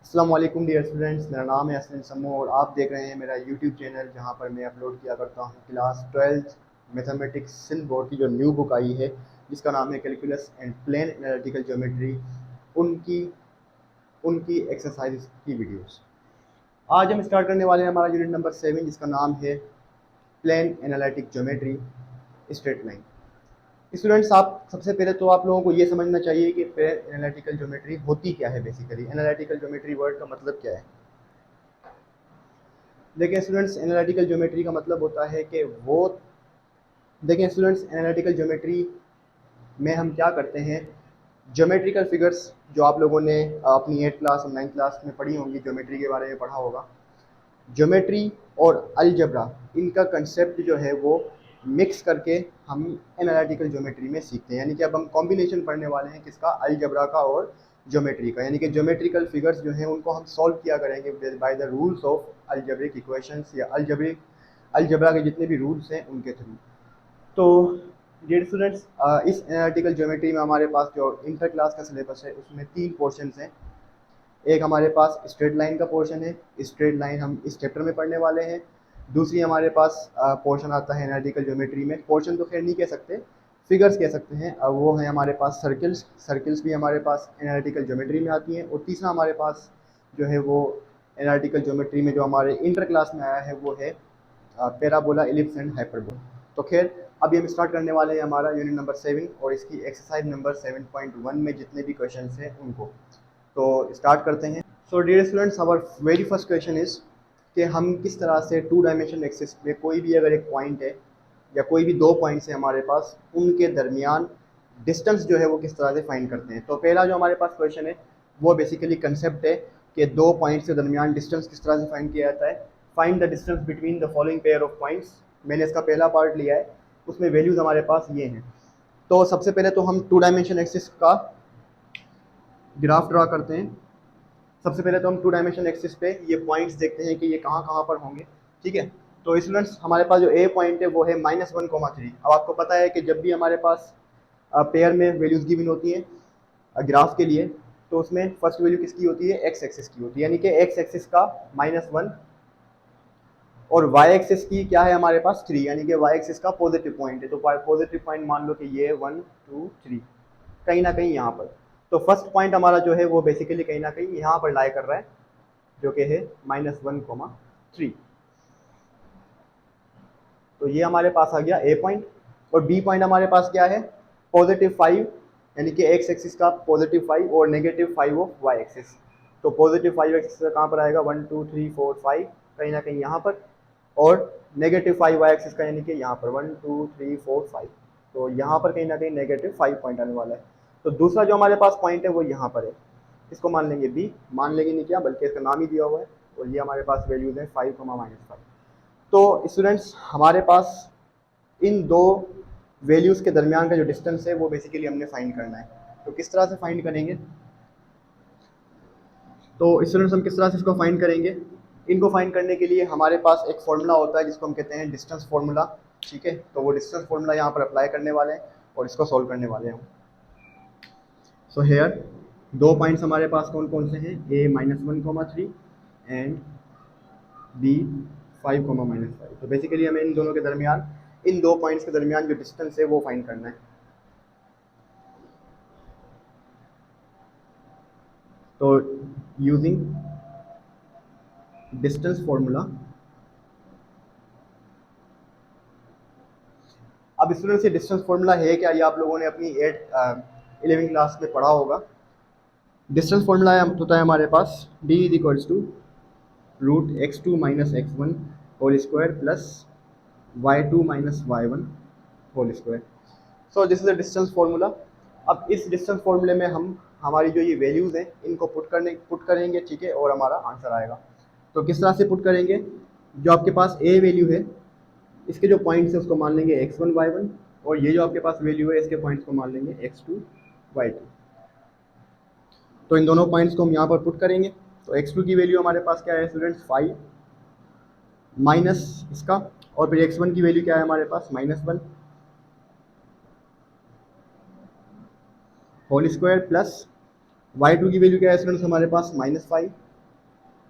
अस्सलाम वालेकुम dear students, मेरा नाम है असलिन समू और आप देख रहे हैं मेरा यूट्यूब चैनल जहां पर मैं अपलोड किया करता हूं क्लास 12 मैथमेटिक्स सिंध बोर्ड की जो न्यू बुक आई है जिसका नाम है calculus and plane analytical geometry. उनकी उनकी एक्सरसाइज की वीडियोस आज हम स्टार्ट करने वाले हैं हमारा यूनिट नंबर 7 जिसका नाम है plane analytic geometry straight line. Students, आप सबसे पहले तो आप लोगों को ये समझना चाहिए कि एनालिटिकल ज्योमेट्री होती क्या है। बेसिकली एनालिटिकल ज्योमेट्री वर्ड का मतलब क्या है। देखिए स्टूडेंट्स, एनालिटिकल ज्योमेट्री का मतलब होता है कि वो देखिए स्टूडेंट्स, एनालिटिकल ज्योमेट्री में हम क्या करते हैं, ज्योमेट्रिकल फिगर्स जो आप लोगों ने अपनी 8 क्लास और 9 क्लास में पढ़ी होंगी, ज्योमेट्री के बारे में पढ़ा होगा। ज्योमेट्री और अलजबरा, इनका कंसेप्ट जो है वो मिक्स करके हम एनालिटिकल ज्योमेट्री में सीखते हैं। यानी कि अब हम कॉम्बिनेशन पढ़ने वाले हैं किसका, अलजबरा का और ज्योमेट्री का। यानी कि ज्योमेट्रिकल फिगर्स जो हैं उनको हम सॉल्व किया करेंगे by the rules of algebraic equations या अलजबरा के जितने भी रूल्स हैं उनके थ्रू। तो डियर स्टूडेंट्स, इस एनालिटिकल ज्योमेट्री में हमारे पास जो इंटर क्लास का सिलेबस है उसमें 3 पोर्शंस हैं। एक हमारे पास स्ट्रेट लाइन का पोर्शन है, स्ट्रेट लाइन हम इस चैप्टर में पढ़ने वाले हैं। दूसरी हमारे पास पोर्शन आता है एनालिटिकल ज्योमेट्री में, पोर्शन तो खैर नहीं कह सकते, फिगर्स कह सकते हैं। वो है हमारे पास सर्किल्स, सर्किल्स भी हमारे पास एनालिटिकल ज्योमेट्री में आती हैं। और तीसरा हमारे पास जो है वो एनालिटिकल ज्योमेट्री में जो हमारे इंटर क्लास में आया है वो है पैराबोला, इलिप्स एंड हाइपरबोला। तो खैर अभी हम स्टार्ट करने वाले हैं हमारा यूनिट नंबर 7 और इसकी एक्सरसाइज नंबर 7.1 में जितने भी क्वेश्चन हैं उनको तो स्टार्ट करते हैं। So dear students, our very first question is कि हम किस तरह से 2 डायमेंशन एक्सिस में कोई भी अगर एक पॉइंट है या कोई भी 2 पॉइंट्स है हमारे पास, उनके दरमियान डिस्टेंस जो है वो किस तरह से फाइंड करते हैं। तो पहला जो हमारे पास क्वेश्चन है वो बेसिकली कंसेप्ट है कि 2 पॉइंट्स के दरमियान डिस्टेंस किस तरह से फाइंड किया जाता है। Find the distance between the following pair of points. मैंने इसका पहला पार्ट लिया है, उसमें वैल्यूज हमारे पास ये हैं। तो सबसे पहले तो हम 2 डायमेंशन एक्सिस का ग्राफ ड्रा करते हैं। सबसे पहले तो हम 2 डायमेंशन एक्सिस पे ये पॉइंट्स देखते हैं कि ये कहाँ कहाँ पर होंगे। ठीक है, तो स्टूडेंट्स हमारे पास जो ए पॉइंट है वो है -1,3। अब आपको पता है कि जब भी हमारे पास पेयर में वैल्यूज गिवन होती हैं ग्राफ के लिए, तो उसमें फर्स्ट वैल्यू किसकी होती है, एक्स एक्सिस की होती है। यानी कि एक्स एक्सिस का -1 और वाई एक्सिस की क्या है हमारे पास 3, यानी कि वाई एक्सिस का पॉजिटिव पॉइंट है। तो पॉजिटिव पॉइंट मान लो कि ये 1 2 3 कहीं ना कहीं यहाँ पर। तो फर्स्ट पॉइंट हमारा जो है वो बेसिकली कहीं ना कहीं यहाँ पर लाई कर रहा है, जो कि है -1,3। तो ये हमारे पास आ गया ए पॉइंट। और बी पॉइंट हमारे पास क्या है, +5, यानी कि एक्स एक्सिस का +5 और -5 ऑफ वाई एक्सिस। तो +5 एक्सिस का कहाँ पर आएगा, 1 2 3 4 5 कहीं ना कहीं यहाँ पर, और -5 वाई एक्सिस का यानी कि यहाँ पर 1 2 3 4 5। तो यहाँ पर कहीं ना कहीं -5 पॉइंट आने वाला है। तो दूसरा जो हमारे पास पॉइंट है वो यहाँ पर है, इसको मान लेंगे बी। मान लेंगे नहीं क्या, बल्कि इसका नाम ही दिया हुआ है। और ये हमारे पास वैल्यूज है 5, -5। तो स्टूडेंट्स हमारे पास इन दो वैल्यूज के दरमियान का जो डिस्टेंस है वो बेसिकली हमने फाइंड करना है। तो किस तरह से फाइंड करेंगे, तो स्टूडेंट्स हम किस तरह से इसको फाइंड करेंगे। इनको फाइंड करने के लिए हमारे पास एक फॉर्मूला होता है जिसको हम कहते हैं डिस्टेंस फॉर्मूला। ठीक है, तो वो डिस्टेंस फॉर्मूला यहाँ पर अप्लाई करने वाले हैं और इसको सॉल्व करने वाले हैं। सो हेयर 2 पॉइंट्स हमारे पास कौन कौन से हैं, ए -1,3 एंड बी 5, -5। तो बेसिकली हमें इन दोनों के दरमियान, इन 2 पॉइंट्स के दरमियान जो डिस्टेंस है वो फाइंड करना है। तो यूजिंग डिस्टेंस फॉर्मूला, अब स्टूडेंट्स ये डिस्टेंस फॉर्मूला है क्या, ये आप लोगों ने अपनी 11 क्लास में पढ़ा होगा। डिस्टेंस फॉर्मूला होता है हमारे पास D √x2 - x1 whole square plus y2 - y1 whole square. So this is the distance formula. अब इस डिस्टेंस फॉर्मूले में हम हमारी जो ये वैल्यूज़ हैं इनको पुट करेंगे। ठीक है, और हमारा आंसर आएगा। तो किस तरह से पुट करेंगे, जो आपके पास ए वैल्यू है इसके जो पॉइंट्स है उसको मान लेंगे x1 y1, और ये जो आपके पास वैल्यू है इसके पॉइंट्स को मान लेंगे x2 y2। तो इन दोनों पॉइंट्स को हम यहाँ पर पुट करेंगे। तो x2 की वैल्यू हमारे पास क्या है स्टूडेंट्स, 5 माइनस इसका, और फिर x1 की वैल्यू क्या है हमारे पास, -1 होल स्क्वायर प्लस y2 की वैल्यू क्या है स्टूडेंट्स हमारे पास, -5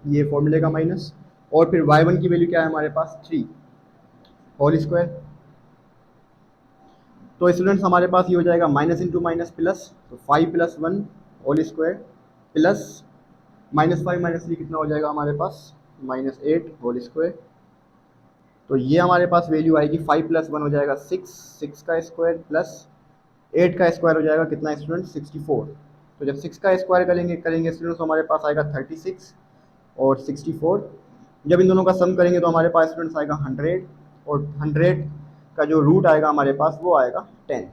ये फॉर्मूले का माइनस, और फिर y1 की वैल्यू क्या है हमारे पास 3 होल स्क्वायर। तो स्टूडेंट्स हमारे पास ये हो जाएगा माइनस इंटू माइनस प्लस, तो 5 प्लस 1 होल स्क्वायर प्लस -5 -3 कितना हो जाएगा हमारे पास -8 होल स्क्वायर। तो ये हमारे पास वैल्यू आएगी 5 प्लस 1 हो जाएगा 6, 6 का स्क्वायर प्लस 8 का स्क्वायर हो जाएगा कितना स्टूडेंट 64। तो जब 6 का स्क्वायर करेंगे स्टूडेंट्स तो हमारे पास आएगा 36 और 64। जब इन दोनों का सम करेंगे तो हमारे पास स्टूडेंट्स आएगा 100, और 100 का जो रूट आएगा हमारे पास वो आएगा 10।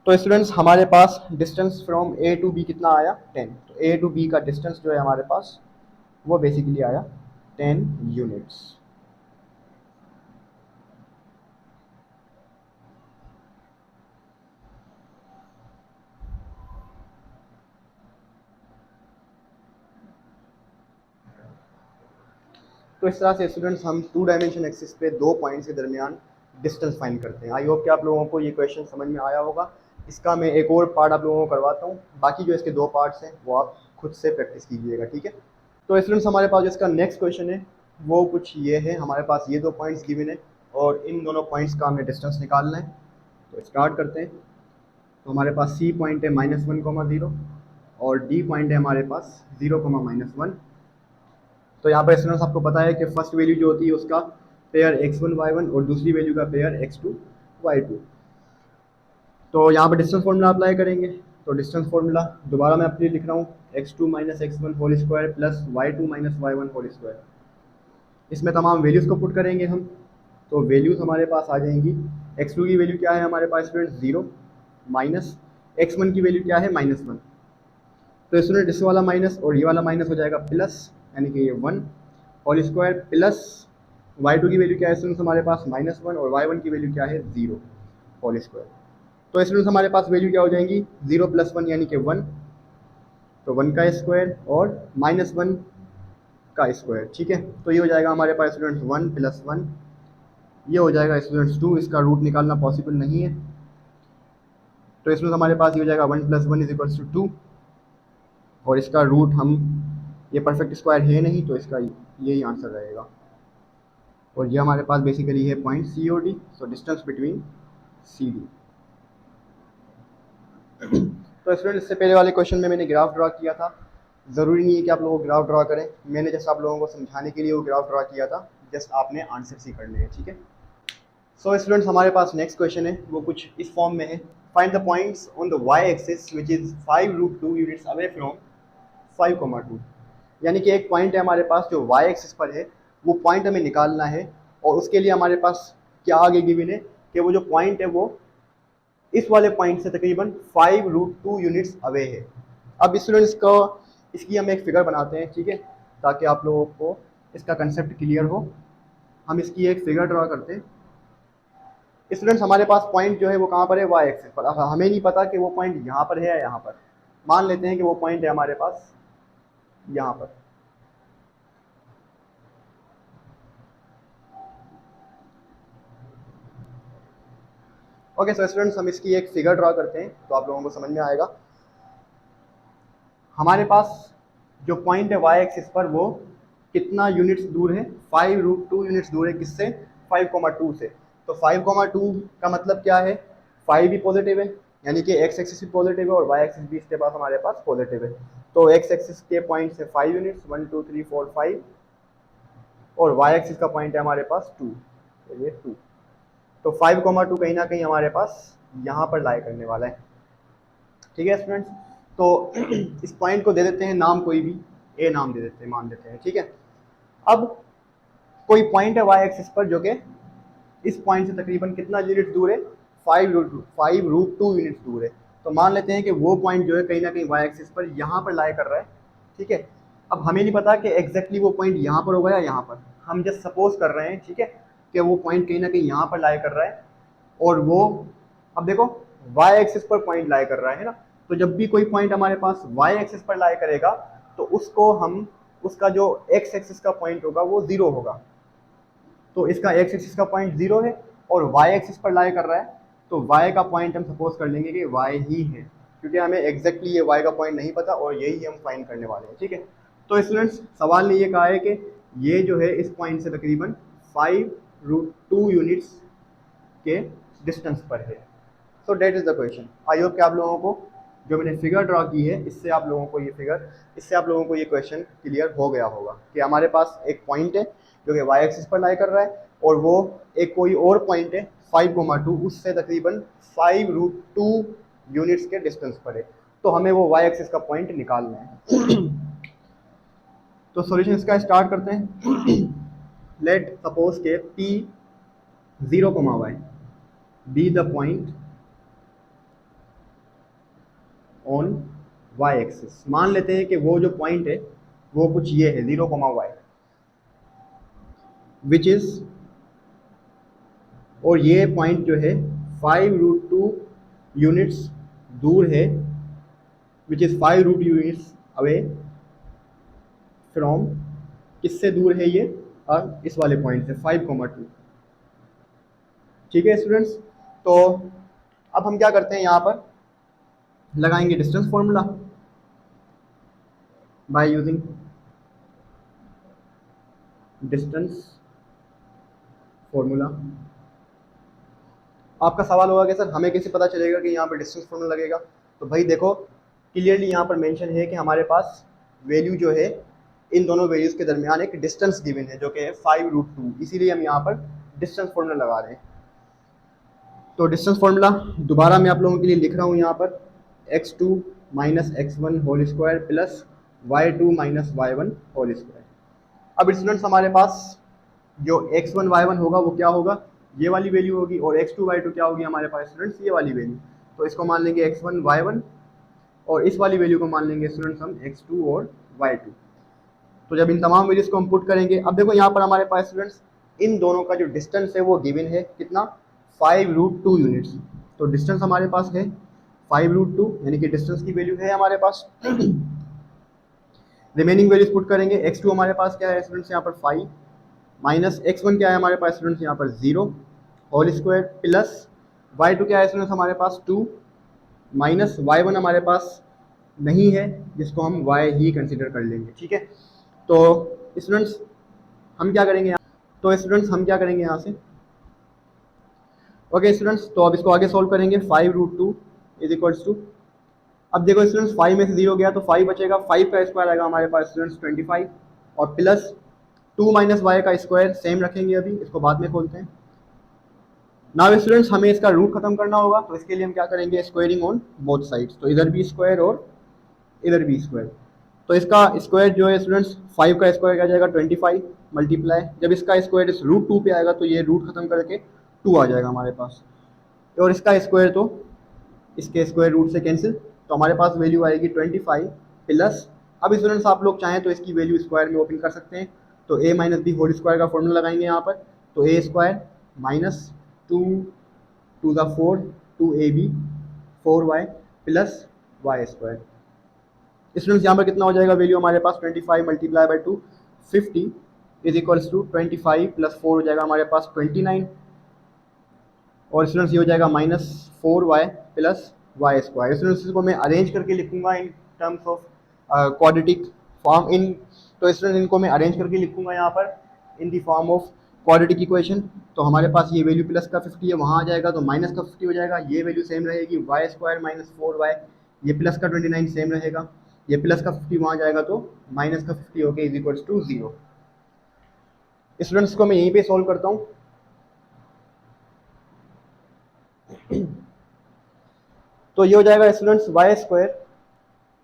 तो स्टूडेंट्स हमारे पास distance from A to B कितना आया 10। तो ए टू बी का डिस्टेंस जो है हमारे पास वो बेसिकली आया 10 यूनिट्स। तो इस तरह से स्टूडेंट्स हम 2 डायमेंशन एक्सिस पे 2 पॉइंट्स के दरमियान डिस्टेंस फाइंड करते हैं। आई होप कि आप लोगों को ये क्वेश्चन समझ में आया होगा। इसका मैं एक और पार्ट आप लोगों को करवाता हूँ, बाकी जो इसके 2 पार्ट्स हैं वो आप खुद से प्रैक्टिस कीजिएगा, ठीक है। तो स्टूडेंट्स हमारे पास जो इसका नेक्स्ट क्वेश्चन है वो कुछ ये है, हमारे पास ये 2 पॉइंट्स गिवन है और इन दोनों पॉइंट्स का हमें डिस्टेंस निकालना है। तो स्टार्ट करते हैं। तो हमारे पास सी पॉइंट है -1, 0 और डी पॉइंट है हमारे पास 0, -1। तो यहाँ पर स्टूडेंट्स आपको पता है कि फर्स्ट वैल्यू जो होती है उसका पेयर x1 y1 और दूसरी वैल्यू का पेयर x2 y2। तो यहाँ पर डिस्टेंस फॉर्मूला अप्लाई करेंगे। तो डिस्टेंस फॉर्मूला दोबारा मैं अपने लिख रहा हूँ x2 - x1 whole square plus y2 - y1 whole square. इसमें तमाम वैल्यूज़ को पुट करेंगे हम। तो वैल्यूज़ हमारे पास आ जाएंगी। x2 की वैल्यू क्या है हमारे पास स्टूडेंट 0, माइनस x1 की वैल्यू क्या है -1। तो स्टूडेंट इस वाला माइनस और ये वाला माइनस हो जाएगा प्लस, यानी कि ये 1 होल स्क्वायर प्लस y2 की वैल्यू क्या है स्टूडेंट्स हमारे पास -1 और y1 की वैल्यू क्या है 0 होल स्क्वायर। तो स्टूडेंट्स हमारे पास वैल्यू क्या हो जाएंगी 0 + 1 यानी कि 1, तो 1 का स्क्वायर और -1 का स्क्वायर, ठीक है। तो ये हो जाएगा हमारे पास स्टूडेंट्स 1 + 1, ये हो जाएगा स्टूडेंट्स 2, इसका रूट निकालना पॉसिबल नहीं है। तो इसमें हमारे पास ये हो जाएगा 1 + 1 = 2, और इसका रूट हम, ये परफेक्ट स्क्वायर है नहीं तो इसका यही आंसर रहेगा। और ये हमारे पास बेसिकली है पॉइंट सी और D, so distance between C D. तो स्टूडेंट इससे पहले वाले क्वेश्चन में मैंने ग्राफ ड्रा किया था। ज़रूरी नहीं है कि आप लोगों को ग्राफ ड्रा करें, मैंने जस्ट आप लोगों को समझाने के लिए वो ग्राफ ड्रा किया था, जस्ट आपने आंसर ही करने हैं, ठीक है। सो स्टूडेंट्स हमारे पास नेक्स्ट क्वेश्चन है वो कुछ इस फॉर्म में है। Find the points on the y axis which is 5√2 units away from 5,2। यानी कि एक पॉइंट है हमारे पास जो y एक्सिस पर है, वो पॉइंट हमें निकालना है और उसके लिए हमारे पास क्या आगे गिवन है कि वो जो पॉइंट है वो इस वाले पॉइंट से तकरीबन 5√2 यूनिट्स अवे है। अब स्टूडेंट्स को इसकी हम एक फिगर बनाते हैं, ठीक है, ताकि आप लोगों को इसका कंसेप्ट क्लियर हो। हम इसकी एक फिगर ड्रा करते हैं। स्टूडेंट्स हमारे पास पॉइंट जो है वो कहाँ पर है y एक्सिस पर। अब हमें नहीं पता कि वो पॉइंट यहाँ पर है या यहाँ पर। मान लेते हैं कि वो पॉइंट है हमारे पास यहाँ पर। ओके सो स्टूडेंट्स हम इसकी एक फिगर ड्रा करते हैं तो आप लोगों को समझ में आएगा। हमारे पास जो पॉइंट है y एक्सिस पर वो कितना यूनिट्स दूर है 5√2 यूनिट्स दूर है किससे 5,2 से। तो 5,2 का मतलब क्या है 5 भी पॉजिटिव है, यानी कि x एक्सिस भी पॉजिटिव है और y एक्सिस भी इसके पास हमारे पास पॉजिटिव है। तो x एक्सिस के पॉइंट से 5 यूनिट्स 1 2 3 4 5 और y एक्सिस का पॉइंट है हमारे पास 2, तो ये 2। तो 5,2 कहीं ना कहीं हमारे पास यहाँ पर लाई करने वाला है, ठीक है स्टूडेंट्स। तो इस पॉइंट को दे देते हैं नाम कोई भी, ए नाम दे देते हैं, मान लेते हैं, ठीक है। अब कोई पॉइंट है y एक्सिस पर जो कि इस पॉइंट से तकरीबन कितना यूनिट दूर है 5√2 यूनिट्स दूर है। तो मान लेते हैं कि वो पॉइंट जो है कहीं ना कहीं y एक्सिस पर यहाँ पर लाई कर रहा है, ठीक है। अब हमें नहीं पता कि एग्जैक्टली वो पॉइंट यहाँ पर होगा या यहाँ पर, हम जस्ट सपोज कर रहे हैं, ठीक है, कि वो पॉइंट कहीं ना कहीं यहाँ पर लाई कर रहा है। और वो, अब देखो y एक्सिस पर पॉइंट लाई कर रहा है ना, तो जब भी कोई पॉइंट हमारे पास y एक्सिस पर लाई करेगा तो उसको हम, उसका जो x एक्सिस का पॉइंट होगा वो 0 होगा। तो इसका x एक्सिस का पॉइंट 0 है और y एक्सिस पर लाई कर रहा है, तो y का पॉइंट हम सपोज कर लेंगे कि y ही है, क्योंकि हमें एग्जैक्टली ये y का पॉइंट नहीं पता और यही हम फाइंड करने वाले हैं, ठीक है। तो स्टूडेंट्स सवाल ने ये कहा है कि ये जो है इस पॉइंट से तकरीबन 5√2 यूनिट्स के डिस्टेंस पर है। So that is the question. I hope कि आप लोगों को जो मैंने फिगर ड्रॉ की है इससे आप लोगों को ये क्वेश्चन क्लियर हो गया होगा कि हमारे पास एक पॉइंट है जो कि वाई एक्सिस पर लाई कर रहा है और वो एक कोई और पॉइंट है 5,2 उससे तकरीबन 5√2 यूनिट्स के डिस्टेंस पर है। तो हमें वो वाई एक्सिस का पॉइंट निकालना है। तो सॉल्यूशन इसका स्टार्ट करते हैं। लेट सपोज के P 0,y be the point on y axis. मान लेते हैं कि वो जो पॉइंट है वो कुछ ये है 0,y विच इज, और ये पॉइंट जो है 5√2 यूनिट्स दूर है, which is 5 units away from, किससे दूर है ये, और इस वाले पॉइंट से 5,2। ठीक है स्टूडेंट्स, तो अब हम क्या करते हैं, यहाँ पर लगाएंगे distance formula by using distance formula. आपका सवाल होगा कि सर हमें कैसे पता चलेगा कि यहाँ पर डिस्टेंस फॉर्मूला लगेगा। तो भाई देखो क्लियरली यहाँ पर मेंशन है कि हमारे पास वैल्यू जो है इन दोनों वैल्यूज के दरमियान एक डिस्टेंस गिवन है जो कि है 5√2, इसीलिए हम यहाँ पर डिस्टेंस फॉर्मूला लगा रहे हैं। तो डिस्टेंस फॉर्मूला दोबारा मैं आप लोगों के लिए लिख रहा हूँ यहाँ पर, x2 minus x1 whole square plus y2 minus y1 whole square. अब स्टूडेंट्स हमारे पास जो x1 y1 होगा वो क्या होगा, ये वाली वैल्यू होगी, और x2 y2 क्या होगी हमारे पास स्टूडेंट्स, ये वाली वैल्यू। तो इसको मान लेंगे x1 y1 और इस वाली वैल्यू को मान लेंगे स्टूडेंट्स हम x2 और y2। तो जब इन तमाम वैल्यूज को हम पुट करेंगे, अब देखो यहाँ पर हमारे पास स्टूडेंट्स इन दोनों का जो डिस्टेंस है वो गिवन है कितना, 5√2 यूनिट्स। तो डिस्टेंस हमारे पास है 5√2, यानी कि डिस्टेंस की वैल्यू है हमारे पास। रिमेनिंग वैल्यूज पुट करेंगे, x2 हमारे पास क्या है स्टूडेंट्स यहाँ पर 5, माइनस x1 क्या है हमारे पास स्टूडेंट्स यहाँ पर 0 होल स्क्वायर प्लस y2 क्या है स्टूडेंट्स हमारे पास 2, माइनस y1 हमारे पास नहीं है जिसको हम y ही कंसिडर कर लेंगे। ठीक है, तो स्टूडेंट्स हम क्या करेंगे यहाँ से, ओके स्टूडेंट्स, तो अब इसको आगे सोल्व करेंगे। 5√2 इज इक्वल्स टू, अब देखो स्टूडेंट्स 5 में से 0 गया तो 5 बचेगा, 5 का स्क्वायर आएगा हमारे पास स्टूडेंट्स 25, और प्लस 2 माइनस वाई का स्क्वायर सेम रखेंगे, अभी इसको बाद में खोलते हैं। नाउ स्टूडेंट्स हमें इसका रूट खत्म करना होगा, तो इसके लिए हम क्या करेंगे, स्क्वायरिंग ऑन बोथ साइड्स। तो इधर भी स्क्वायर और इधर भी स्क्वायर। तो इसका स्क्वायर जो है स्टूडेंट्स 5 का स्क्वायर क्या जाएगा 25 मल्टीप्लाई, जब इसका स्क्वायर इस √2 पे आएगा तो ये रूट खत्म करके 2 आ जाएगा हमारे पास, और इसका स्क्वायर तो इसके स्क्वायर रूट से कैंसिल, तो हमारे पास वैल्यू आएगी 25 प्लस, अब स्टूडेंट्स आप लोग चाहें तो इसकी वैल्यू स्क्वायर में ओपन कर सकते हैं, तो a minus B whole square का फॉर्मूला लगाएंगे यहाँ पर, तो a square minus 2 to the 4 2ab 4y plus Y square. Students यहाँ पर कितना हो जाएगा वैल्यू हमारे पास 25 multiply by 2 50 is equals to 25 plus 4 हो जाएगा हमारे पास 29, और स्टूडेंट्स ये हो जाएगा minus 4y plus Y square. Students इसको मैं अरेंज करके लिखूंगा in terms of quadratic form in, तो स्टूडेंट्स इनको मैं अरेंज करके लिखूंगा यहाँ पर in the form of quadratic equation. तो हमारे पास ये वैल्यू प्लस का 50 है, वहाँ आ जाएगा तो माइनस का 50 हो जाएगा, ये वैल्यू सेम रहेगी वाई स्क्वायर माइनस 4y, ये प्लस का 29 सेम रहेगा, ये प्लस का 50 वहाँ जाएगा तो माइनस का 50 हो गया इज इक्वल्स टू 0। स्टूडेंट्स को मैं यहीं पे सॉल्व करता हूँ। तो ये हो जाएगा students Y square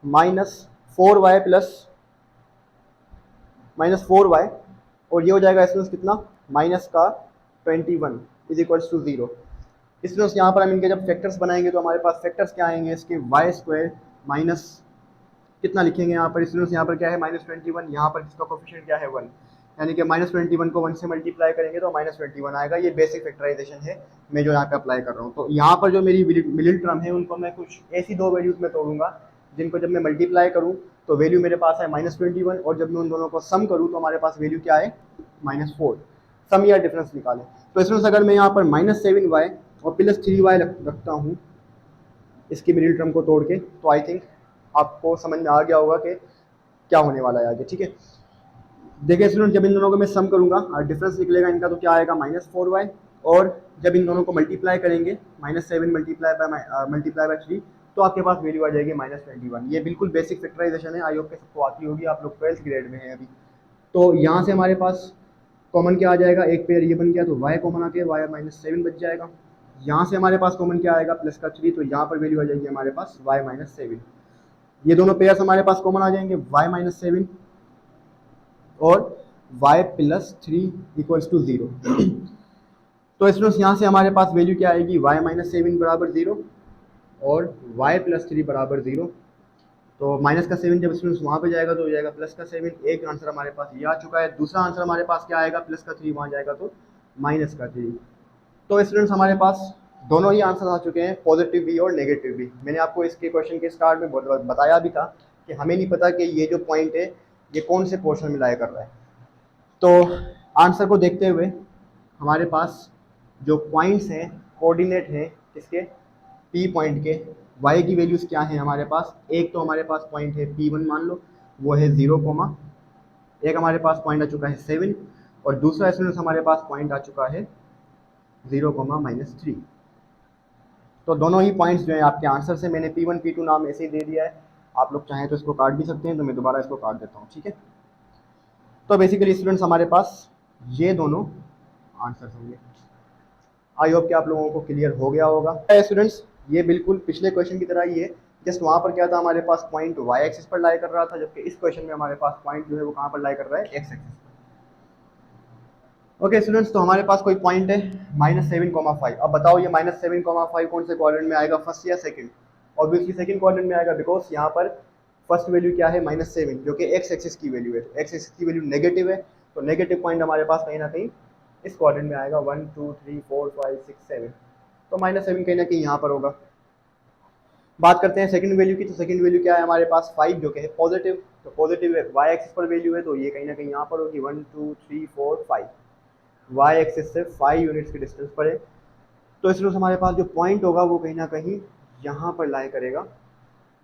minus 4y plus minus 4y, और ये हो जाएगा स्टूडेंट्स कितना, माइनस का 21 इज इक्वल्स टू 0। स्टूडेंट्स यहाँ पर हम इनके जब फैक्टर्स बनाएंगे तो हमारे पास फैक्टर्स क्या आएंगे इसके, वाई स्क्वायर माइनस कितना लिखेंगे यहाँ पर स्टूडेंट्स, यहाँ पर क्या है -21, यहाँ पर इसका कोफिशिएंट क्या है 1, यानी कि -21 को 1 से मल्टीप्लाई करेंगे तो -21 आएगा। ये बेसिक फैक्टराइजेशन है मैं जो यहाँ पे अप्लाई कर रहा हूँ। तो यहाँ पर जो मेरी मिडिल टर्म है उनको मैं कुछ ऐसी दो वैल्यूज में तोड़ूंगा जिनको जब मैं मल्टीप्लाई करूँ तो वैल्यू मेरे पास है -21, और जब मैं उन दोनों को सम करूँ तो हमारे पास वैल्यू क्या है -4। सम या डिफरेंस निकालें तो स्टूडेंट्स अगर मैं यहाँ पर -7y और प्लस 3y रखता हूँ इसकी मिडिल टर्म को तोड़ के, तो आई थिंक आपको समझ में आ गया होगा कि क्या होने वाला है आगे, ठीक है। देखिए स्टूडेंट, जब इन दोनों को मैं सम करूंगा और डिफरेंस निकलेगा इनका, तो क्या आएगा -4y, और जब इन दोनों को मल्टीप्लाई करेंगे -7 मल्टीप्लाई बाय 3, तो आपके पास वैल्यू आ जाएगी -21। ये बिल्कुल बेसिक फैक्टराइजेशन है, आई होप के सबको आती होगी, आप लोग 12th ग्रेड में हैं अभी। तो यहाँ से हमारे पास कॉमन क्या आ जाएगा, एक पेयर ये बन गया तो y कॉमन आके y -7 बच जाएगा। यहाँ से हमारे पास कॉमन क्या आएगा, प्लस का 3, तो यहाँ पर वैल्यू आ जाएगी हमारे पास y -7। ये दोनों पेयर्स हमारे पास कॉमन आ जाएंगे, y -7 और y +3 = 0। तो स्टूडेंट्स यहाँ से हमारे पास वैल्यू क्या आएगी, y -7 बराबर 0 और y +3 बराबर 0। तो माइनस का 7 जब स्टूडेंट्स वहाँ पे जाएगा तो हो जाएगा प्लस का 7। एक आंसर हमारे पास ये आ चुका है। दूसरा आंसर हमारे पास क्या आएगा, प्लस का 3 वहाँ जाएगा तो माइनस का 3। तो स्टूडेंट्स हमारे पास दोनों ही आंसर आ चुके हैं, पॉजिटिव भी और नेगेटिव भी। मैंने आपको इसके क्वेश्चन के स्टार्ट में बताया भी था कि हमें नहीं पता कि ये जो पॉइंट है ये कौन से पोर्शन में लाया कर रहा है। तो आंसर को देखते हुए हमारे पास जो पॉइंट्स हैं, कोऑर्डिनेट हैं किसके, पी पॉइंट के, y की वैल्यूज़ क्या है हमारे पास। एक तो हमारे पास पॉइंट है P1 मान लो, वो है 0, एक हमारे पास पॉइंट आ चुका है 7, और दूसरा स्टूडेंट्स हमारे पास पॉइंट आ चुका है 0, -3। तो दोनों ही पॉइंट्स जो है आपके आंसर से, मैंने P1 P2 नाम ऐसे ही दे दिया है, आप लोग चाहें तो इसको काट भी सकते हैं, तो मैं दोबारा इसको काट देता हूँ, ठीक है। तो बेसिकली स्टूडेंट्स हमारे पास ये दोनों आंसर्स होंगे। आई होप कि आप लोगों को क्लियर हो गया होगा। स्टूडेंट्स ये बिल्कुल पिछले क्वेश्चन की तरह ही है, जस्ट वहाँ पर क्या था, हमारे पास पॉइंट y एक्सिस पर लाई कर रहा था, जबकि इस क्वेश्चन में हमारे पास पॉइंट जो है वो कहाँ पर लाई कर रहा है, x एक्सिस पर। ओके स्टूडेंट्स, तो हमारे पास कोई पॉइंट है -7,5। अब बताओ ये -7,5 कौन से क्वाड्रेंट में आएगा, फर्स्ट या सेकंड? ऑब्वियसली सेकंड क्वाड्रेंट में आएगा, बिकॉज यहाँ पर फर्स्ट वैल्यू क्या है, -7, जो कि x एक्सिस की वैल्यू है। तो x एक्सिस की वैल्यू नेगेटिव है, तो नेगेटिव पॉइंट हमारे पास कहीं ना कहीं इस क्वाड्रेंट में आएगा, 1 2 3 4 5 6 7। तो -7 कहीं ना कहीं यहाँ पर होगा। बात करते हैं सेकंड वैल्यू की, तो सेकंड वैल्यू क्या है हमारे पास, 5, जो कि है पॉजिटिव। तो पॉजिटिव y एक्सिस पर वैल्यू है, तो ये कहीं ना कहीं यहाँ पर होगी, 1 2 3 4 5, y एक्सिस से 5 यूनिट्स की डिस्टेंस पर है। तो इसलिए हमारे पास जो पॉइंट होगा वो कहीं ना कहीं यहाँ पर लाई करेगा,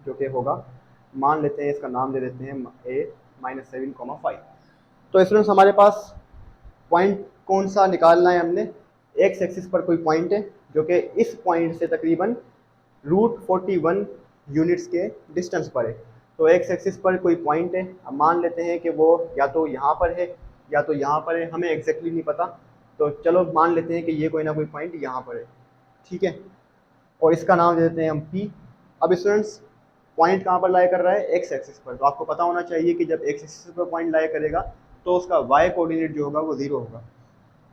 जो कि होगा, मान लेते हैं इसका नाम दे देते हैं a -7,5। तो स्टूडेंट्स हमारे पास पॉइंट कौन सा निकालना है हमने, x एक्सिस पर कोई पॉइंट है जो कि इस पॉइंट से तकरीबन √41 यूनिट्स के डिस्टेंस पर है। तो x एक्सिस पर कोई पॉइंट है, अब मान लेते हैं कि वो या तो यहाँ पर है या तो यहाँ पर है, हमें एग्जैक्टली नहीं पता, तो चलो मान लेते हैं कि ये कोई ना कोई पॉइंट यहाँ पर है, ठीक है, और इसका नाम दे देते हैं हम P। अब स्टूडेंट्स पॉइंट कहाँ पर लाई कर रहा है, x एक्सिस पर, तो आपको पता होना चाहिए कि जब x एक्सिस पर पॉइंट लाई करेगा तो उसका y कोऑर्डिनेट जो होगा वो 0 होगा।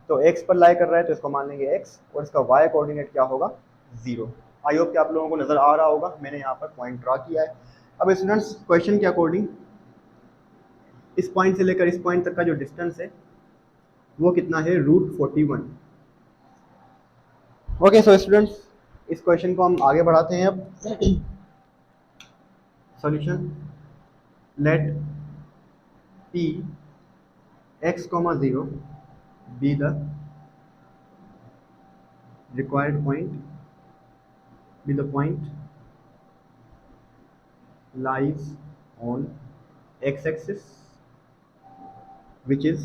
तो x पर लाई कर रहा है तो इसको मान लेंगे x, और इसका y कोऑर्डिनेट क्या होगा, 0। आई होप कि आप लोगों को नज़र आ रहा होगा, मैंने यहाँ पर पॉइंट ड्रा किया है। अब स्टूडेंट्स क्वेश्चन के अकॉर्डिंग इस पॉइंट से लेकर इस पॉइंट तक का जो डिस्टेंस है वो कितना है, √41। ओके सो स्टूडेंट्स इस क्वेश्चन को हम आगे बढ़ाते हैं। अब solution, late p x, 0 be the required point, be the point lies on x axis which is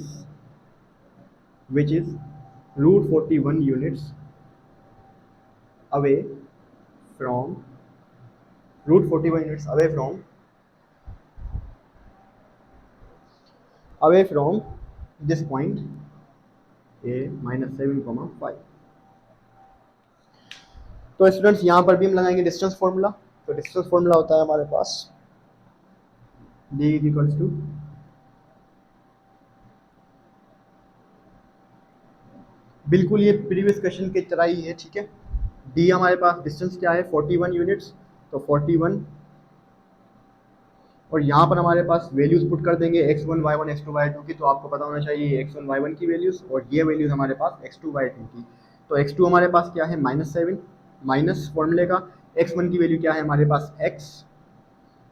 √41 units away from this point a -7,5। तो स्टूडेंट्स यहाँ पर भी हम लगाएंगे डिस्टेंस फॉर्मूला। तो डिस्टेंस फॉर्मूला होता है हमारे पास d = बिल्कुल ये प्रीवियस क्वेश्चन की तरह ही है, ठीक है। d हमारे पास डिस्टेंस क्या है, 41 यूनिट्स, तो 41, और यहाँ पर हमारे पास वैल्यूज पुट कर देंगे x1 y1 x2 y2 की। तो आपको पता होना चाहिए x1 y1 की वैल्यूज, और ये वैल्यूज हमारे पास x2 y2 की। तो x2 हमारे पास क्या है, -7, माइनस फॉर्मूले का x1 की वैल्यू क्या है हमारे पास, x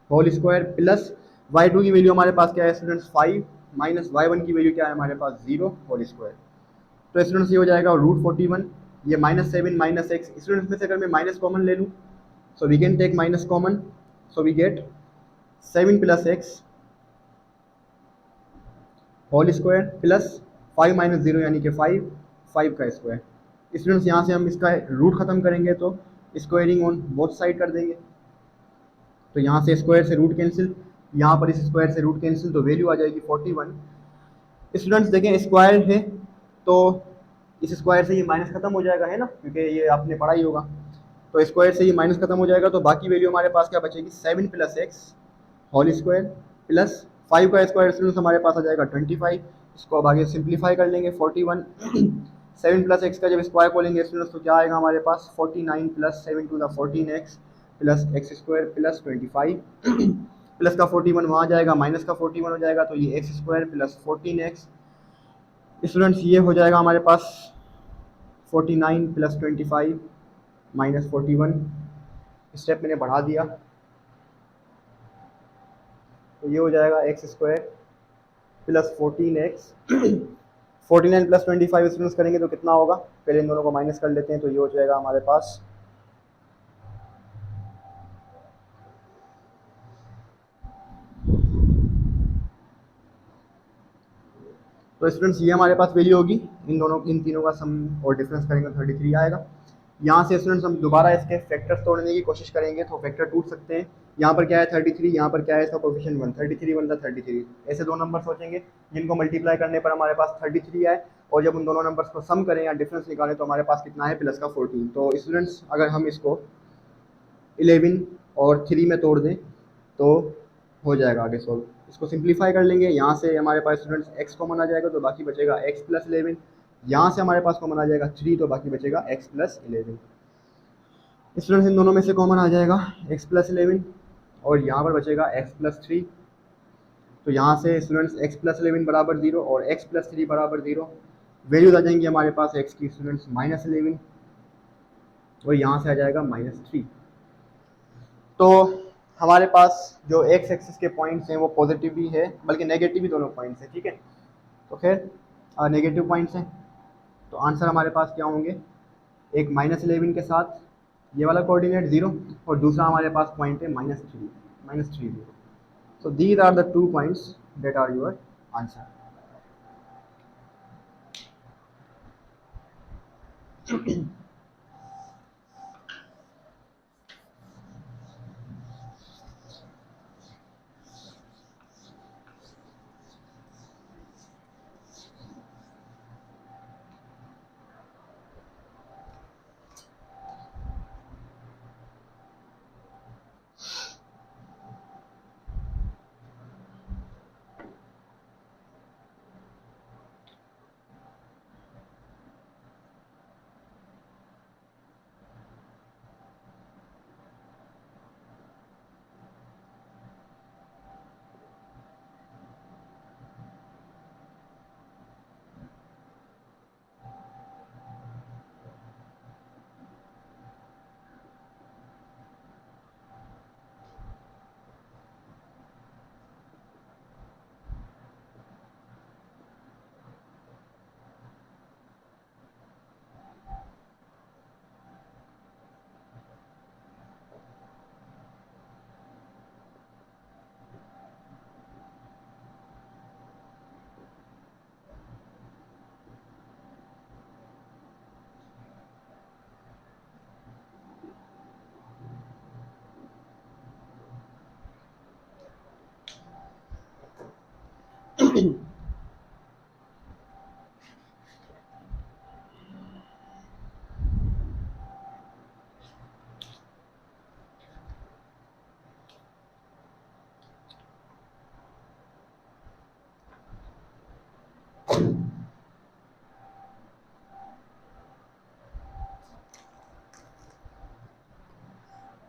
whole square, plus y2 की वैल्यू हमारे पास क्या है स्टूडेंट्स, 5, माइनस y1 की वैल्यू क्या है हमारे पास, 0 होल स्क्वायर। तो स्टूडेंट्स ये हो जाएगा √41, ये -7 माइनस x, स्टूडेंट्स में से अगर मैं माइनस कॉमन ले लूँ, so we can take minus common, so we get 7 + x whole square plus 5 minus 0 यानी कि 5, 5 का स्क्वायर। स्टूडेंट्स यहाँ से हम इसका रूट ख़त्म करेंगे तो स्क्वायरिंग ऑन बोथ साइड कर देंगे, तो यहाँ से स्क्वायर से रूट कैंसिल, यहाँ पर इस स्क्वायर से रूट कैंसिल, तो वैल्यू आ जाएगी 41। स्टूडेंट्स देखें स्क्वायर है तो इस स्क्वायर से ये माइनस खत्म हो जाएगा, है ना, क्योंकि ये आपने पढ़ा ही होगा। तो स्क्वायर से ये माइनस खत्म हो जाएगा, तो बाकी वैल्यू हमारे पास क्या बचेगी, 7 plus X whole square plus 5 का स्क्वायर स्टूडेंट्स हमारे पास आ जाएगा 25। इसको अब आगे सिंप्लीफाई कर लेंगे 41। 7 प्लस एक्स का जब स्क्वायर बोलेंगे स्टूडेंट्स तो क्या आएगा हमारे पास 49 plus 7 to the 14x plus X square plus 25। Plus का 41 वहाँ जाएगा, माइनस का 41 हो जाएगा, तो ये x square plus 14x। Students ये हो जाएगा हमारे पास 49 प्लस 25 माइनस 41, स्टेप मैंने बढ़ा दिया, तो ये हो जाएगा x square plus 14x। 49 plus 25 students करेंगे तो कितना होगा, पहले इन दोनों को माइनस कर लेते हैं, तो ये हो जाएगा हमारे पास तो स्टूडेंट्स ये हमारे पास वैल्यू होगी, इन तीनों का सम और डिफरेंस करेंगे 33 आएगा। यहाँ से स्टूडेंट्स हम दोबारा इसके फैक्टर्स तोड़ने की कोशिश करेंगे तो फैक्टर टूट सकते हैं। यहाँ पर क्या है 33, यहाँ पर क्या है इसका कोफिशिएंट 1, 33 1 33, ऐसे दो नंबर सोचेंगे जिनको मल्टीप्लाई करने पर हमारे पास 33 आए, और जब उन दोनों नंबर्स को सम करें या डिफरेंस निकालें तो हमारे पास कितना है प्लस का 14। तो स्टूडेंट्स अगर हम इसको 11 और 3 में तोड़ दें तो हो जाएगा आगे सॉल्व। इसको सिंप्लीफाई कर लेंगे, यहाँ से हमारे पास स्टूडेंट्स x कॉमन आ जाएगा तो बाकी बचेगा x प्लस 11, यहाँ से हमारे पास कॉमन आ जाएगा 3 तो बाकी बचेगा x प्लस 11। स्टूडेंट्स इन दोनों में से कॉमन आ जाएगा x प्लस 11 और यहाँ पर बचेगा x प्लस 3, तो यहाँ से स्टूडेंट्स x प्लस 11 बराबर 0 और x प्लस 3 बराबर 0, वैल्यूज आ जाएंगी हमारे पास x की स्टूडेंट्स माइनस 11 और यहाँ से आ जाएगा माइनस 3। तो हमारे पास जो एक्स एक्सिस के पॉइंट्स हैं वो पॉजिटिव भी है बल्कि नेगेटिव भी दोनों पॉइंट्स हैं, ठीक है। तो खैर नेगेटिव पॉइंट्स हैं, तो आंसर हमारे पास क्या होंगे, एक माइनस 11 के साथ ये वाला कोऑर्डिनेट 0 और दूसरा हमारे पास पॉइंट है minus three 0। So these are the 2 points that are your answer.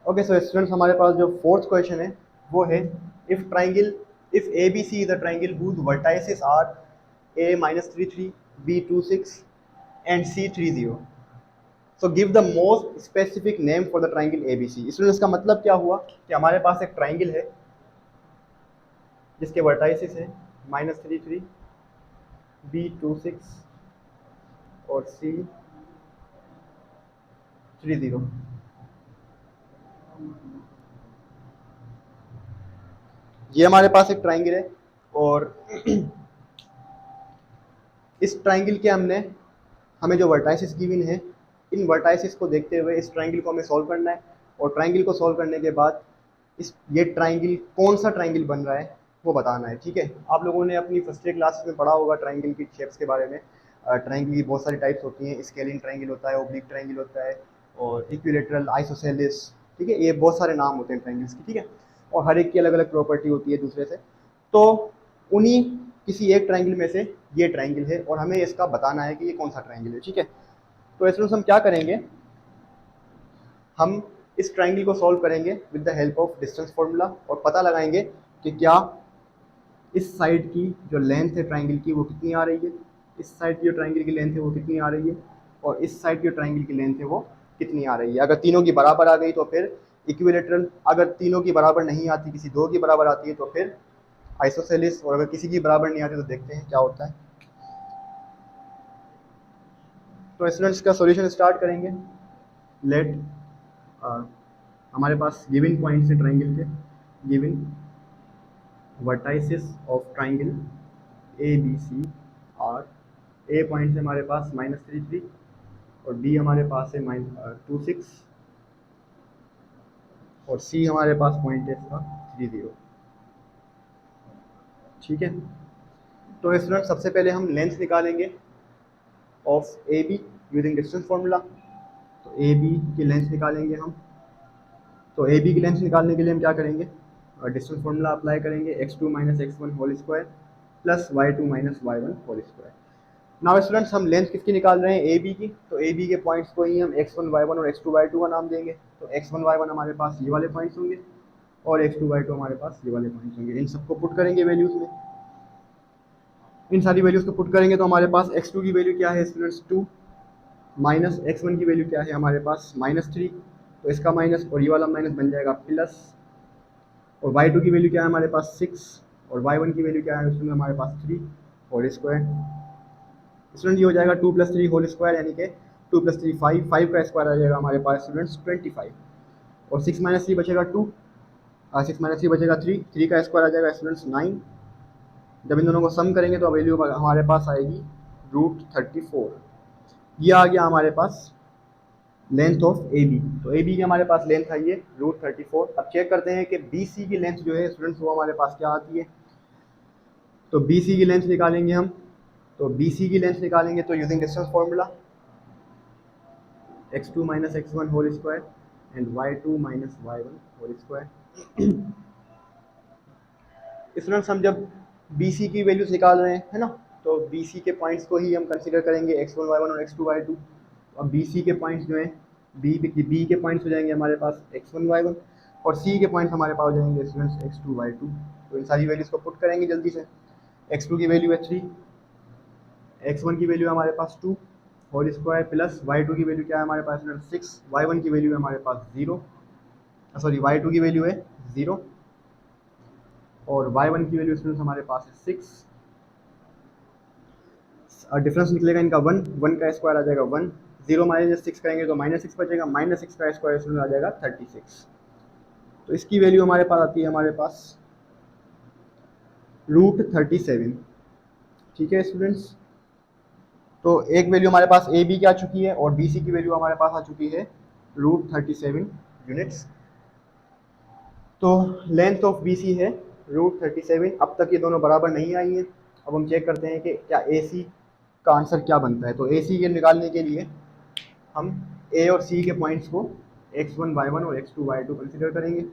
Okay so students हमारे पास जो फोर्थ क्वेश्चन है वो है if A B C is a triangle whose vertices are a -33, b 26 and c 30, so give the most specific name for the triangle A B C. Students का मतलब क्या हुआ कि हमारे पास एक ट्राइंगल है जिसके वर्टाइसेस है -33, b 26 और c 30। ये हमारे पास एक ट्राइंगल है और इस ट्राइंगल के हमें जो वर्टाइसिस गिवन है, इन वर्टाइसिस को देखते हुए इस ट्राइंगल को हमें सॉल्व करना है, और ट्राइंगल को सॉल्व करने के बाद ये ट्राइंगल कौन सा ट्राइंगल बन रहा है वो बताना है। ठीक है, आप लोगों ने अपनी फर्स्ट ईयर क्लासेस में पढ़ा होगा ट्राइंगल की शेप्स के बारे में। ट्राइंगल की बहुत सारी टाइप्स होती हैं, स्केलिंग ट्राइंगल होता है, ओब्लिक ट्राइंगल होता है, और इक्विलेटरल, आइसोसेलेस। ठीक है, ये बहुत सारे नाम होते हैं ट्राइंगल्स की। ठीक है, और हर एक की अलग अलग प्रॉपर्टी होती है दूसरे से। तो उन्हीं किसी एक ट्राइंगल में से ये ट्राइंगल है, और हमें इसका बताना है कि ये कौन सा ट्राइंगल है। ठीक है, तो इसमें हम क्या करेंगे, हम इस ट्राइंगल को सॉल्व करेंगे with the help of distance formula, और पता लगाएंगे कि क्या इस साइड की जो लेंथ है ट्राइंगल की वो कितनी आ रही है, इस साइड की जो ट्राइंगल की लेंथ है वो कितनी आ रही है, और इस साइड की जो ट्राइंगल की लेंथ है वो कितनी आ रही है। अगर तीनों की बराबर आ गई तो फिर इक्विलेटरल, अगर तीनों की बराबर नहीं आती, किसी दो की बराबर आती है तो फिर आइसोसेलिस, और अगर किसी की बराबर नहीं आती तो देखते हैं क्या होता है। तो स्टूडेंट्स का सॉल्यूशन स्टार्ट करेंगे। लेट हमारे पास गिवन पॉइंट्स है ट्राइंगल के, given vertices of triangle A B C are. A point से हमारे पास -3 और बी हमारे पास है -2 6, और सी हमारे पास पॉइंट है इसका 3 0। ठीक है, तो स्टूडेंट सबसे पहले हम लेंथ निकालेंगे of A be using distance formula. तो ए बी की लेंथ निकालेंगे हम। तो ए बी की लेंथ निकालने के लिए हम क्या करेंगे, डिस्टेंस फॉर्मूला अप्लाई करेंगे, x2 - x1 whole square plus y2 - y1 whole square. Now students हम लेंथ किसकी निकाल रहे हैं, ए बी की। तो ए बी के पॉइंट्स को ही हम x1 y1 और x2 y2 का नाम देंगे। तो x1 y1 हमारे पास ये वाले पॉइंट्स होंगे, और x2 y2 हमारे पास ये वाले पॉइंट्स होंगे। इन सबको पुट करेंगे वैल्यूज़ में, इन सारी वैल्यूज़ को पुट करेंगे तो हमारे पास x2 की वैल्यू क्या है स्टूडेंट्स 2, माइनस x1 की वैल्यू क्या है हमारे पास -3, तो इसका माइनस और ये वाला माइनस बन जाएगा प्लस, और y2 की वैल्यू क्या है हमारे पास 6, और y1 की वैल्यू क्या है उसमें हमारे पास 3 होल स्क्वायर। स्टूडेंट ये हो जाएगा 2 + 3 होल स्क्वायर, यानी कि 2 + 3 5, 5 का स्क्वायर आ जाएगा हमारे पास स्टूडेंट्स 25, और 6 - 3 बचेगा 2, 6 - 3 बचेगा 3, 3 का स्क्वायर आ जाएगा स्टूडेंट्स 9। जब इन दोनों को सम करेंगे तो वैल्यू हमारे पास आएगी √34। ये आ गया हमारे पास लेंथ ऑफ ए बी। तो ए बी की हमारे पास लेंथ आई है √34। अब चेक करते हैं कि बी सी की लेंथ जो है स्टूडेंट्स वो हमारे पास क्या आती है। तो बी सी की लेंथ निकालेंगे हम। तो बी सी की लेंथ निकालेंगे तो using distance formula, x2 - x1 whole square and y2 - y1 whole square. Students हम जब बी सी की वैल्यूज निकाल रहे हैं, है ना, तो बी सी के पॉइंट्स को ही हम कंसीडर करेंगे x1 y1 और x2 y2। अब बी सी के पॉइंट्स जो हैं, बी के पॉइंट्स हो जाएंगे हमारे पास x1 y1, और सी के पॉइंट्स हमारे पास हो जाएंगे स्टूडेंट्स x2 y2। तो इन सारी वैल्यूज़ को पुट करेंगे जल्दी से। x2 की वैल्यू है 3, x1 की वैल्यू है हमारे पास 2 होल स्क्वायर प्लस y2 की वैल्यू क्या है हमारे पास 6, y1 की वैल्यू है हमारे पास 0, सॉरी y2 की वैल्यू है 0, और y1 की वैल्यू स्टूडेंट्स हमारे पास है 6। डिफरेंस निकलेगा इनका 1, 1 का स्क्वायर आ जाएगा 1, 0 - 6 करेंगे तो -6 बचेगा, -6 का स्क्वायर स्टूडेंट आ जाएगा 36। तो इसकी वैल्यू हमारे पास आती है हमारे पास √37। ठीक है स्टूडेंट्स, तो एक वैल्यू हमारे पास ए बी की आ चुकी है, और बी सी की वैल्यू हमारे पास आ चुकी है √37 यूनिट्स। तो लेंथ ऑफ बी सी है √37। अब तक ये दोनों बराबर नहीं आई हैं। अब हम चेक करते हैं कि क्या ए सी का आंसर क्या बनता है। तो ए सी के निकालने के लिए हम ए और सी के पॉइंट्स को x1 y1 और x2 y2 कंसिडर करेंगे,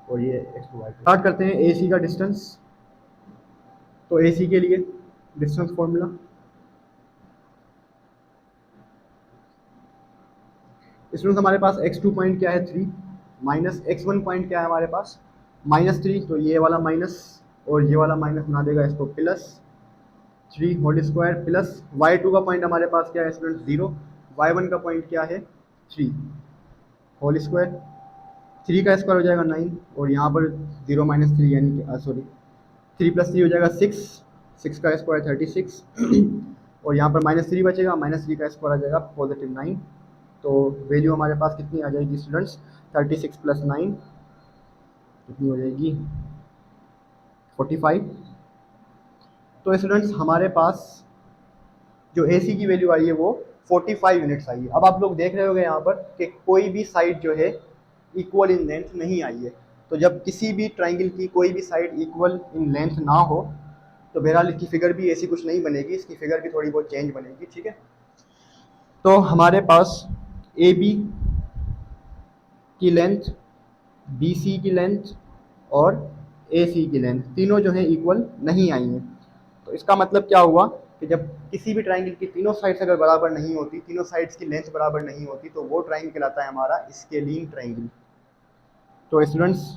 और ये x2 y2। स्टार्ट करते हैं ए सी का डिस्टेंस। तो ए सी के लिए डिस्टेंस फॉर्मूला, स्टूडेंट्स हमारे पास x2 पॉइंट क्या है 3, माइनस x1 पॉइंट क्या है हमारे पास -3, तो ये वाला माइनस और ये वाला माइनस बना देगा इसको plus 3 whole square, plus y2 का पॉइंट हमारे पास क्या है स्टूडेंट 0, y1 का पॉइंट क्या है 3 होल स्क्वायर, 3 का स्क्वायर हो जाएगा 9, और यहाँ पर 0 - 3 यानी कि सॉरी 3 + 3 हो जाएगा 6, 6 का स्क्वायर 36, और यहाँ पर -3 बचेगा, -3 का स्क्वायर आ जाएगा +9। तो वैल्यू हमारे पास कितनी आ जाएगी स्टूडेंट्स 36 + 9 कितनी हो जाएगी 45। तो स्टूडेंट्स हमारे पास जो AC की वैल्यू आई है वो 45 यूनिट्स आई है। अब आप लोग देख रहे होंगे यहाँ पर कि कोई भी साइड जो है इक्वल इन लेंथ नहीं आई है। तो जब किसी भी ट्राइंगल की कोई भी साइड इक्वल इन लेंथ ना हो तो बहरहाल इसकी फिगर भी ऐसी कुछ नहीं बनेगी, इसकी फिगर भी थोड़ी बहुत चेंज बनेगी, ठीक है। तो हमारे पास AB की लेंथ, BC की लेंथ और AC की लेंथ तीनों जो है इक्वल नहीं आई हैं। तो इसका मतलब क्या हुआ कि जब किसी भी ट्राइंगल की तीनों साइड्स अगर बराबर नहीं होती, तीनों साइड्स की लेंथ बराबर नहीं होती, तो वो ट्राइंगल कहलाता है हमारा स्केलिंग ट्राइंगल। तो स्टूडेंट्स,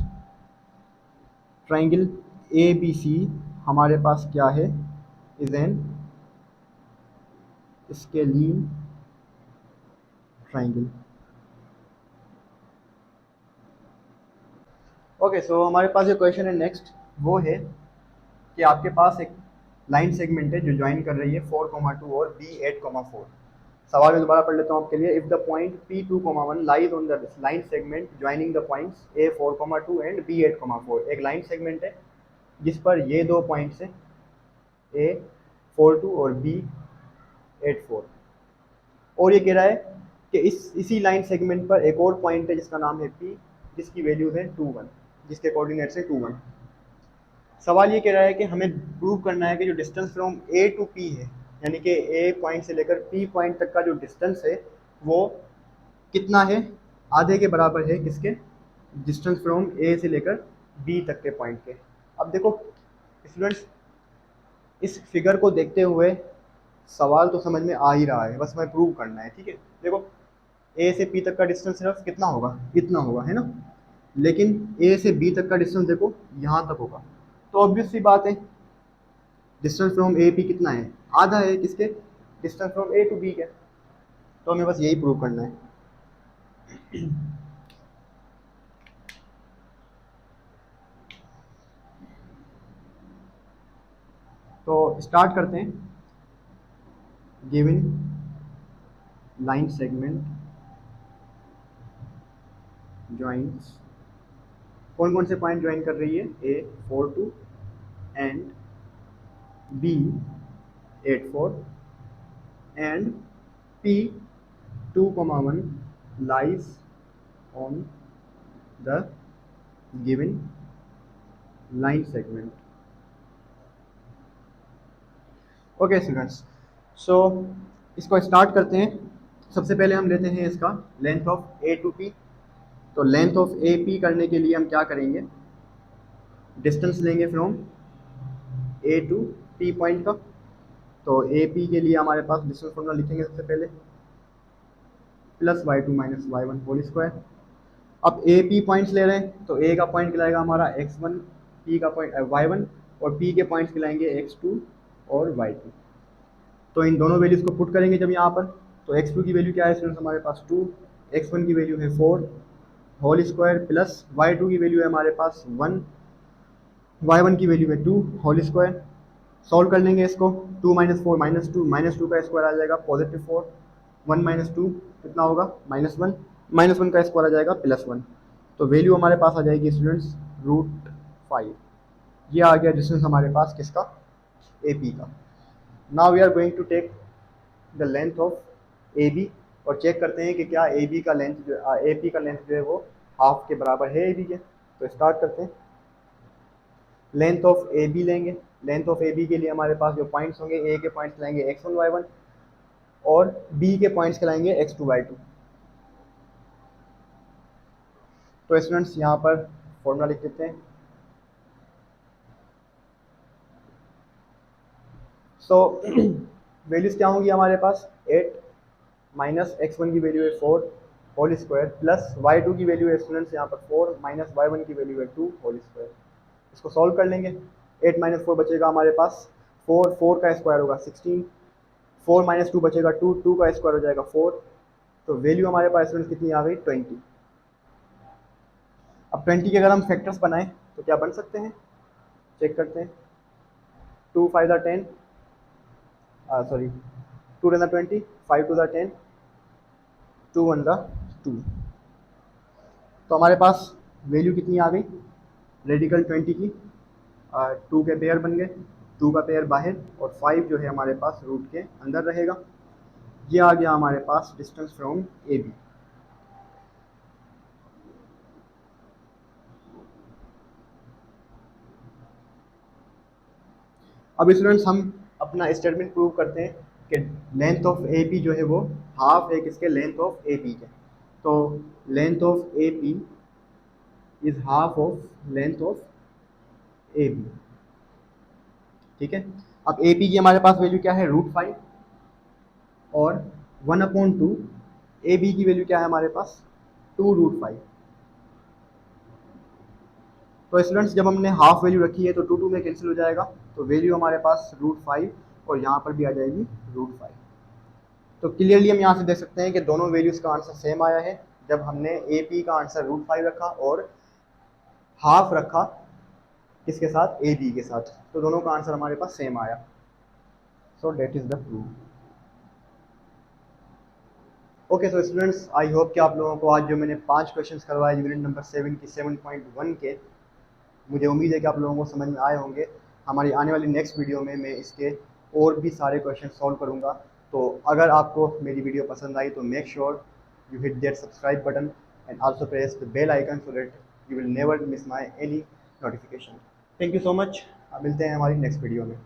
ट्राइंगल ABC हमारे पास क्या है, is an scalene triangle. Okay, so हमारे पास जो क्वेश्चन है नेक्स्ट वो है कि आपके पास एक लाइन सेगमेंट है जो ज्वाइन कर रही है 4,2 और B8,4। सवाल में दोबारा पढ़ लेता हूँ आपके लिए। If the point P2,1 lies on the line segment joining the points A4,2 and B8,4। एक लाइन सेगमेंट है जिस पर ये दो पॉइंट्स हैं A42 और B84, और ये कह रहा है कि इसी लाइन सेगमेंट पर एक और पॉइंट है जिसका नाम है P, जिसकी वैल्यू है 21, जिसके कोऑर्डिनेट्स है 21। सवाल ये कह रहा है कि हमें प्रूव करना है कि जो distance from A to P है, यानी कि A पॉइंट से लेकर P पॉइंट तक का जो डिस्टेंस है वो कितना है, आधे के बराबर है किसके, डिस्टेंस फ्रॉम A से लेकर B तक के पॉइंट के। अब देखो स्टूडेंट्स, इस फिगर को देखते हुए सवाल तो समझ में आ ही रहा है, बस हमें प्रूव करना है, ठीक है। देखो A से P तक का डिस्टेंस सिर्फ कितना होगा, इतना होगा, है ना। लेकिन A से B तक का डिस्टेंस देखो यहाँ तक होगा, तो ऑब्वियस सी बात है डिस्टेंस फ्रॉम ए पी कितना है, आधा है किसके, distance from A to B के। तो हमें बस यही प्रूव करना है। तो स्टार्ट करते हैं। गिवन लाइन सेगमेंट ज्वाइंस, कौन कौन से पॉइंट ज्वाइन कर रही है, A42 and B84 and P2,1 lies on the given line segment. Okay students, so इसको स्टार्ट करते हैं। सबसे पहले हम लेते हैं इसका length of A to P। तो लेंथ ऑफ AP करने के लिए हम क्या करेंगे, डिस्टेंस लेंगे from A to P point का। तो AP के लिए हमारे पास डिस्टेंस फॉर्मूला लिखेंगे सबसे पहले, +y2 - y1 होल स्क्वायर। अब AP पॉइंट्स ले रहे हैं तो A का पॉइंट कहलाएगा हमारा x1, P का पॉइंट y1 और P के पॉइंट्स कहलाएंगे x2 और y2। तो इन दोनों वैल्यूज़ को पुट करेंगे जब यहाँ पर, तो x2 की वैल्यू क्या है स्टूडेंट्स हमारे पास 2, x1 की वैल्यू है 4 होल स्क्वायर, प्लस y2 की वैल्यू है हमारे पास 1, y1 की वैल्यू है 2 होल स्क्वायर। सॉल्व कर लेंगे इसको, 2 - 4 -2, -2 का स्क्वायर आ जाएगा +4, 1 - 2 कितना होगा -1, -1 का स्क्वायर आ जाएगा +1। तो वैल्यू हमारे पास आ जाएगी स्टूडेंट्स √5। ये आ गया डिस्टेंस हमारे पास किसका, AP का। Now we are going to take the length of AB और चेक करते हैं कि क्या AB का लेंथ जो AP का लेंथ जो है वो हाफ के बराबर है AB के। तो स्टार्ट करते हैं। लेंथ ऑफ AB लेंगे। लेंथ ऑफ AB के लिए हमारे पास जो पॉइंट्स होंगे, A के पॉइंट्स लाएंगे x1 y1 और B के पॉइंट्स कहलाएंगे x2 y2। तो स्टूडेंट्स यहाँ पर फॉर्मूला लिख देते हैं। सो वैल्यूज क्या होंगी हमारे पास, 8 माइनस x1 की वैल्यू है 4 होल स्क्वायर, प्लस y2 की वैल्यू है स्टूडेंट्स यहाँ पर 4 माइनस y1 की वैल्यू है 2 होल स्क्वायर। इसको सॉल्व कर लेंगे। 8 - 4 बचेगा हमारे पास 4, 4 का स्क्वायर होगा 16, 4 - 2 बचेगा 2, 2 का स्क्वायर हो जाएगा 4। तो वैल्यू हमारे पास स्टूडेंट्स कितनी आ गई, 20। अब 20 के अगर हम फैक्टर्स बनाएं तो क्या बन सकते हैं, चेक करते हैं। 2 5 द 10, सॉरी 2 10 20, 5 2 द 10, 2 1 द 2। तो हमारे पास वैल्यू कितनी आ गई रेडिकल 20 की, 2 के पेयर बन गए। 2 का पेयर बाहर और 5 जो है हमारे पास रूट के अंदर रहेगा। ये आ गया हमारे पास डिस्टेंस फ्रॉम ए बी। अब स्टूडेंट्स हम अपना स्टेटमेंट प्रूव करते हैं कि लेंथ ऑफ ए पी जो है वो हाफ है किसके, लेंथ ऑफ ए पी के। तो length of A P is half of length of A B. ठीक है, अब ए पी की हमारे पास वैल्यू क्या है, √5 और 1/2 ए बी की वैल्यू क्या है हमारे पास, 2√5। तो स्टूडेंट्स जब हमने हाफ वैल्यू रखी है तो 2 में कैंसिल हो जाएगा, तो वैल्यू हमारे पास √5 और यहाँ पर भी आ जाएगी √5। तो क्लियरली हम यहाँ से देख सकते हैं कि दोनों वैल्यूज़ का आंसर सेम आया है जब हमने ए पी का आंसर √5 रखा और हाफ रखा किसके साथ, ए बी के साथ, तो दोनों का आंसर हमारे पास सेम आया। So that is the proof. Okay so students, I hope कि आप लोगों को आज जो मैंने 5 क्वेश्चंस करवाए यूनिट नंबर 7 की 7.1 के, मुझे उम्मीद है कि आप लोगों को समझ में आए होंगे। हमारी आने वाली नेक्स्ट वीडियो में मैं इसके और भी सारे क्वेश्चन सॉल्व करूँगा। तो अगर आपको मेरी वीडियो पसंद आई तो make sure you hit that subscribe button and also press the bell icon so that you will never miss my any notification. Thank you so much, मिलते हैं हमारी नेक्स्ट वीडियो में।